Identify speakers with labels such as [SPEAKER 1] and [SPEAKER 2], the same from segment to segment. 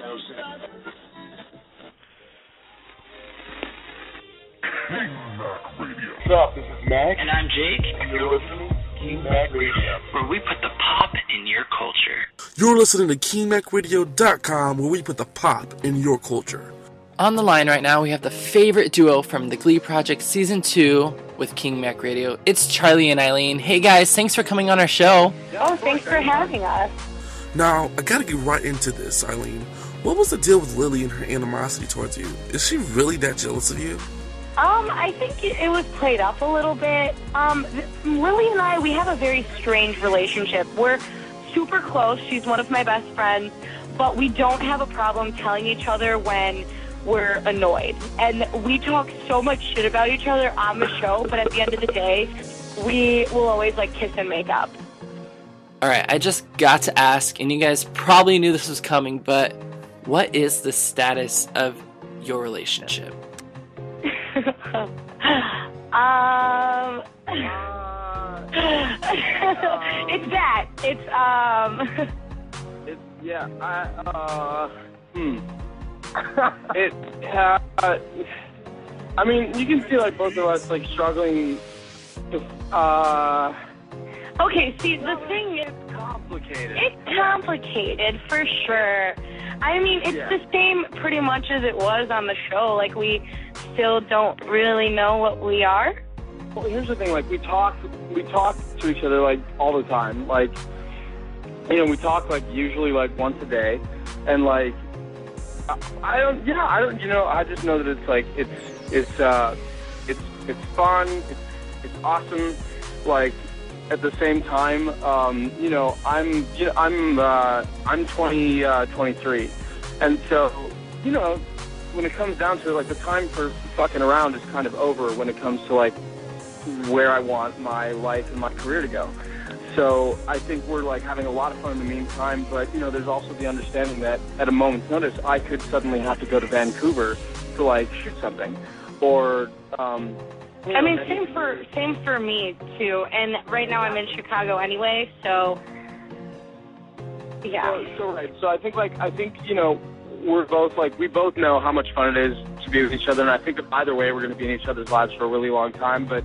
[SPEAKER 1] What's up? This is Mac.
[SPEAKER 2] And I'm Jake.
[SPEAKER 1] And you're listening to King Mac Radio,
[SPEAKER 2] where we put the pop in your culture.
[SPEAKER 3] You're listening to KingMacRadio.com, where we put the pop in your culture.
[SPEAKER 4] On the line right now, we have the favorite duo from the GLEE Project Season 2 with King Mac Radio. It's Charlie and Aylin. Hey guys, thanks for coming on our show.
[SPEAKER 5] Oh, thanks for having us.
[SPEAKER 3] Now, I gotta get right into this, Aylin. What was the deal with Lily and her animosity towards you? Is she really that jealous of you?
[SPEAKER 5] I think it was played up a little bit. Lily and I, we have a very strange relationship. We're super close. She's one of my best friends, but we don't have a problem telling each other when we're annoyed. And we talk so much shit about each other on the show, but at the end of the day, we will always, kiss and make up.
[SPEAKER 4] Alright, I just got to ask, and you guys probably knew this was coming, but what is the status of your relationship?
[SPEAKER 5] It's that.
[SPEAKER 1] I mean, you can see, both of us, struggling to,
[SPEAKER 5] Okay, see, the thing is...
[SPEAKER 1] It's complicated.
[SPEAKER 5] It's complicated, for sure. I mean, it's the same pretty much as it was on the show. We still don't really know what we are.
[SPEAKER 1] Well, here's the thing, we talk to each other, all the time. We talk, usually, once a day. And, I just know that it's fun, it's awesome, at the same time, I'm 23, and so, when it comes down to it, the time for fucking around is kind of over when it comes to, where I want my life and my career to go. So I think we're, having a lot of fun in the meantime, but, there's also the understanding that at a moment's notice, I could suddenly have to go to Vancouver to, shoot something, or,
[SPEAKER 5] same for me, too, and right now I'm in Chicago anyway, so, yeah.
[SPEAKER 1] So I think, we're both, we both know how much fun it is to be with each other, and I think that either way we're going to be in each other's lives for a really long time, but,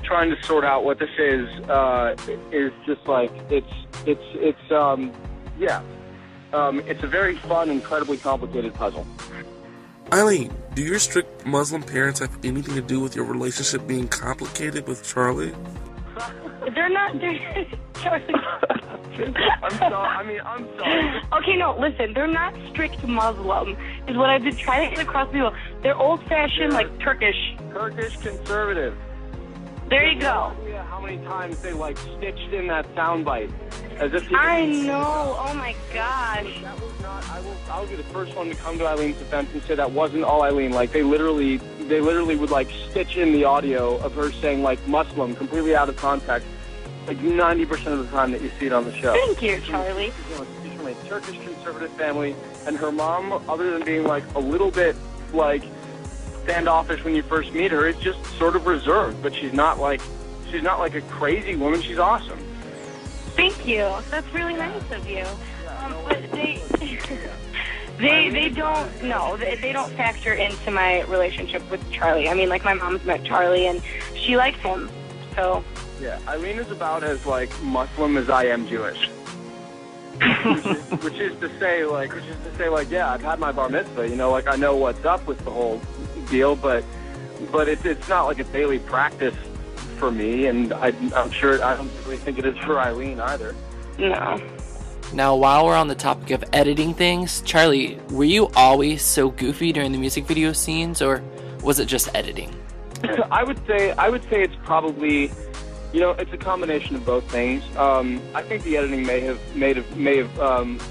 [SPEAKER 1] trying to sort out what this is just, it's a very fun, incredibly complicated puzzle.
[SPEAKER 3] Aylin, do your strict Muslim parents have anything to do with your relationship being complicated with Charlie?
[SPEAKER 5] They're not. Charlie.
[SPEAKER 1] I'm sorry.
[SPEAKER 5] Okay, no, listen. They're not strict Muslim, is what I've been trying to get across to people. They're old-fashioned, Turkish.
[SPEAKER 1] Turkish conservative.
[SPEAKER 5] There you go.
[SPEAKER 1] Yeah, how many times they stitched in that soundbite, as if
[SPEAKER 5] I know. Oh my gosh.
[SPEAKER 1] That was not. I'll be the first one to come to Eileen's defense and say that wasn't all Aylin. They literally would stitch in the audio of her saying Muslim completely out of context, 90% of the time that you see it on the show.
[SPEAKER 5] Thank you, Charlie.
[SPEAKER 1] She's from a Turkish conservative family, and her mom, other than being a little bit standoffish when you first meet her, is just sort of reserved. But she's not a crazy woman. She's awesome.
[SPEAKER 5] Thank you. That's really nice of you. But they don't factor into my relationship with Charlie. I mean, my mom's met Charlie and she likes him. So
[SPEAKER 1] yeah, Aylin is about as Muslim as I am Jewish. which is to say, yeah, I've had my bar mitzvah. I know what's up with the whole deal, but it's not a daily practice for me, and I'm sure I don't really think it is for Aylin either.
[SPEAKER 5] No.
[SPEAKER 4] Now, while we're on the topic of editing things, Charlie, were you always so goofy during the music video scenes, or was it just editing?
[SPEAKER 1] I would say it's probably, it's a combination of both things. I think the editing may have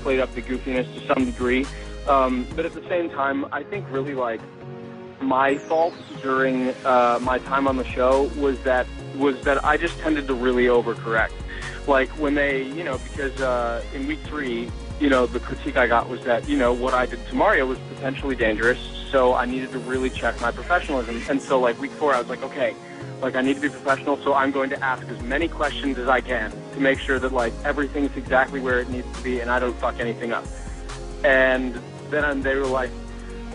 [SPEAKER 1] played up the goofiness to some degree, but at the same time, I think really my fault during my time on the show was that I just tended to really overcorrect. When they, because in week 3, the critique I got was that, what I did to Mario was potentially dangerous, so I needed to really check my professionalism. And so, week 4, I was okay, I need to be professional, so I'm going to ask as many questions as I can to make sure that, everything's exactly where it needs to be and I don't fuck anything up. And then they were like,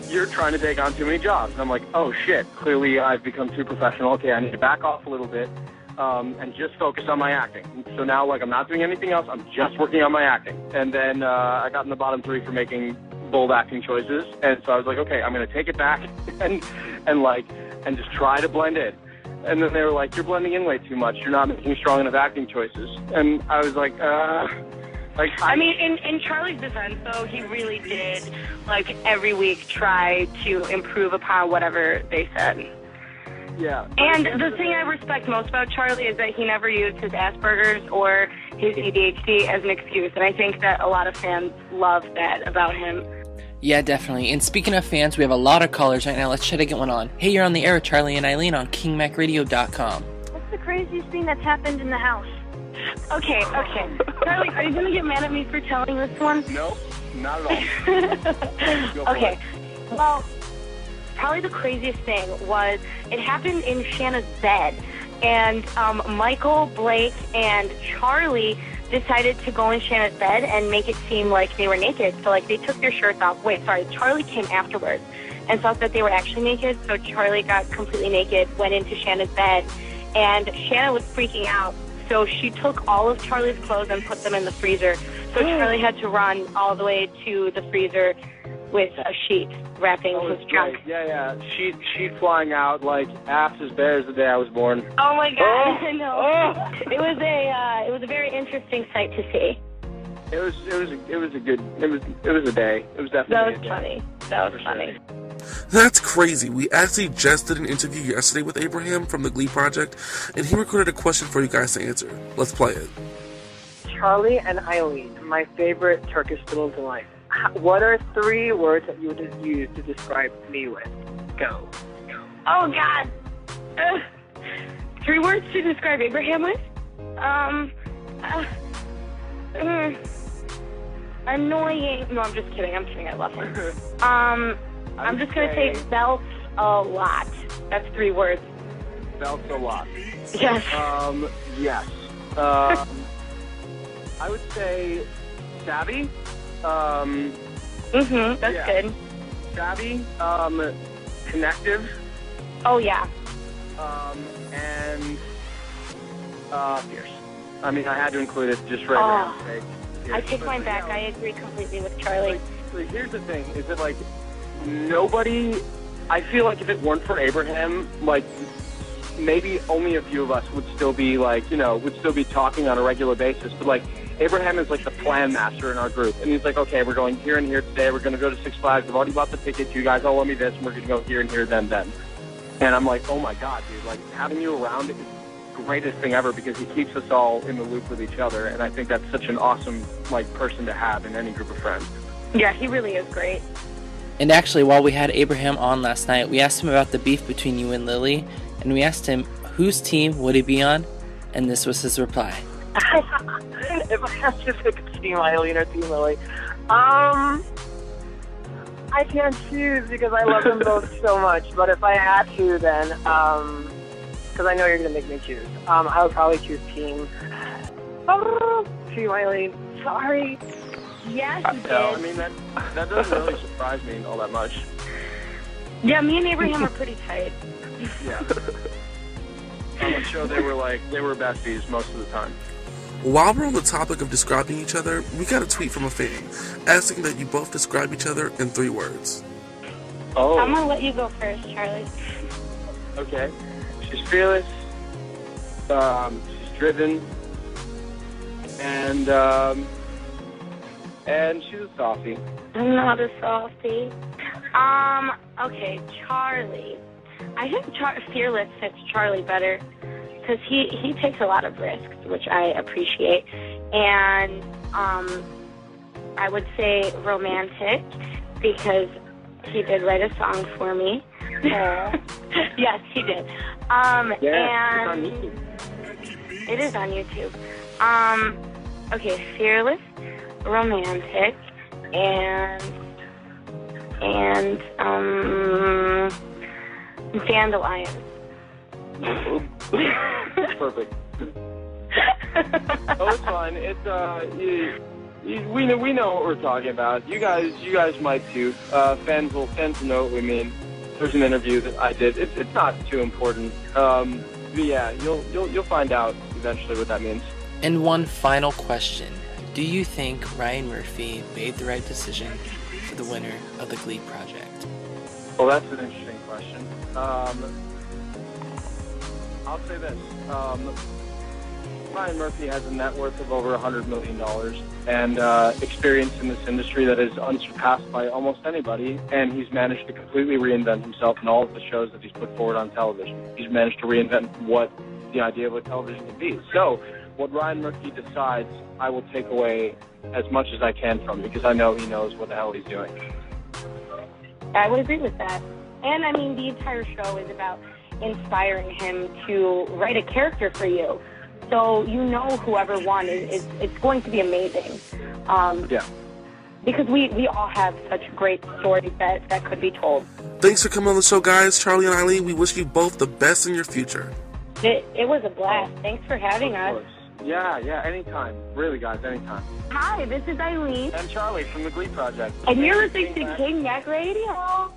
[SPEAKER 1] you're trying to take on too many jobs. And I'm like, oh, shit, clearly I've become too professional. Okay, I need to back off a little bit and just focus on my acting. So now, like, I'm not doing anything else. I'm just working on my acting. And then I got in the bottom 3 for making bold acting choices. And so I was like, okay, I'm going to take it back and just try to blend in. And then they were like, you're blending in way too much. You're not making strong enough acting choices. And I was like,
[SPEAKER 5] I mean, in Charlie's defense, though, he really did, like, every week try to improve upon whatever they said.
[SPEAKER 1] Yeah.
[SPEAKER 5] And the thing I respect most about Charlie is that he never used his Asperger's or his ADHD as an excuse. And I think that a lot of fans love that about him.
[SPEAKER 4] Yeah, definitely. And speaking of fans, we have a lot of callers right now. Let's try to get one on. Hey, you're on the air with Charlie and Aylin on KingMacRadio.com.
[SPEAKER 6] What's the craziest thing that's happened in the house?
[SPEAKER 5] Okay. Charlie, are you going to get mad at me for telling this one?
[SPEAKER 1] No, not at all.
[SPEAKER 5] Okay. Well, probably the craziest thing was it happened in Shanna's bed. And Michael, Blake, and Charlie decided to go in Shanna's bed and make it seem like they were naked. So, like, they took their shirts off. Charlie came afterwards and thought that they were actually naked. So Charlie got completely naked, went into Shanna's bed, and Shanna was freaking out. So she took all of Charlie's clothes and put them in the freezer. So Charlie had to run all the way to the freezer with a sheet wrapping his trunk.
[SPEAKER 1] Yeah. Sheet flying out like ass as bare as the day I was born.
[SPEAKER 5] Oh my God! I know. It was a very interesting sight to see.
[SPEAKER 1] It was a day. It was definitely a day.
[SPEAKER 5] That was funny.
[SPEAKER 3] That's crazy. We actually just did an interview yesterday with Abraham from the GLEE Project, and he recorded a question for you guys to answer. Let's play it.
[SPEAKER 7] Charlie and Aylin, my favorite Turkish little delight. What are 3 words that you would use to describe me with? Go.
[SPEAKER 5] Oh, God. 3 words to describe Abraham with? Annoying. No, I'm just kidding. I love him. I'm just going to say belts a lot. That's 3 words.
[SPEAKER 1] Belts a lot.
[SPEAKER 5] Yes.
[SPEAKER 1] Yes. I would say savvy.
[SPEAKER 5] That's good.
[SPEAKER 1] Savvy, connective.
[SPEAKER 5] Oh, yeah.
[SPEAKER 1] And fierce. I mean, I had to include it just for everyone's sake.
[SPEAKER 5] I take mine back. I agree completely with Charlie.
[SPEAKER 1] Like, here's the thing, is that, like, nobody, I feel like if it weren't for Abraham, like, maybe only a few of us would still be, like, would still be talking on a regular basis. But, like, Abraham is, like, the plan master in our group. And he's like, okay, we're going here and here today. We're going to go to Six Flags. I've already bought the tickets. You guys all owe me this. And we're going to go here and here, then. And I'm like, oh, my God, dude. Like, having you around is the greatest thing ever because he keeps us all in the loop with each other. And I think that's such an awesome, like, person to have in any group of friends.
[SPEAKER 5] Yeah, he really is great.
[SPEAKER 4] And actually, while we had Abraham on last night, we asked him about the beef between you and Lily, and we asked him whose team would he be on, and this was his reply.
[SPEAKER 7] If I had to pick a team, Aylin or Team Lily, I can't choose because I love them both so much. But if I had to, then, because I know you're going to make me choose, I would probably choose Team Aylin. Sorry.
[SPEAKER 5] Yes, you did.
[SPEAKER 1] I mean, that doesn't really surprise me all that much.
[SPEAKER 5] Yeah, me and Abraham are pretty tight.
[SPEAKER 1] Yeah. On the show, they were besties most of the time.
[SPEAKER 3] While we're on the topic of describing each other, we got a tweet from a fan asking that you both describe each other in 3 words.
[SPEAKER 1] Oh.
[SPEAKER 5] I'm going to let you go first, Charlie.
[SPEAKER 1] Okay. She's fearless. She's driven. And she's a softie.
[SPEAKER 5] I'm not a softie. Okay, Charlie. I think fearless fits Charlie better because he takes a lot of risks, which I appreciate. And I would say romantic because he did write a song for me. Yes, he did.
[SPEAKER 1] Yeah,
[SPEAKER 5] and
[SPEAKER 1] it's on YouTube.
[SPEAKER 5] It is on YouTube. Okay, fearless, romantic, and dandelion.
[SPEAKER 1] Perfect. Oh, it's fine. It's we know what we're talking about. You guys might too. Fans will know what we mean. There's an interview that I did. It's not too important. But yeah, you'll find out eventually what that means.
[SPEAKER 4] And one final question. Do you think Ryan Murphy made the right decision for the winner of the GLEE Project?
[SPEAKER 1] Well, that's an interesting question. I'll say this. Ryan Murphy has a net worth of over $100 million and experience in this industry that is unsurpassed by almost anybody, and he's managed to completely reinvent himself in all of the shows that he's put forward on television. He's managed to reinvent what the idea of what television can be. So what Ryan Murphy decides, I will take away as much as I can from, because I know he knows what the hell he's doing.
[SPEAKER 5] I would agree with that. And I mean, the entire show is about inspiring him to write a character for you. So you know whoever won it's going to be amazing.
[SPEAKER 1] Yeah.
[SPEAKER 5] Because we all have such great stories that could be told.
[SPEAKER 3] Thanks for coming on the show, guys. Charlie and Aylin, we wish you both the best in your future.
[SPEAKER 5] It was a blast. Thanks for having us.
[SPEAKER 1] Yeah, anytime. Really, guys, anytime.
[SPEAKER 5] Hi, this is Aylin.
[SPEAKER 1] And Charlie from the GLEE Project.
[SPEAKER 5] And you're listening to King Neck Radio.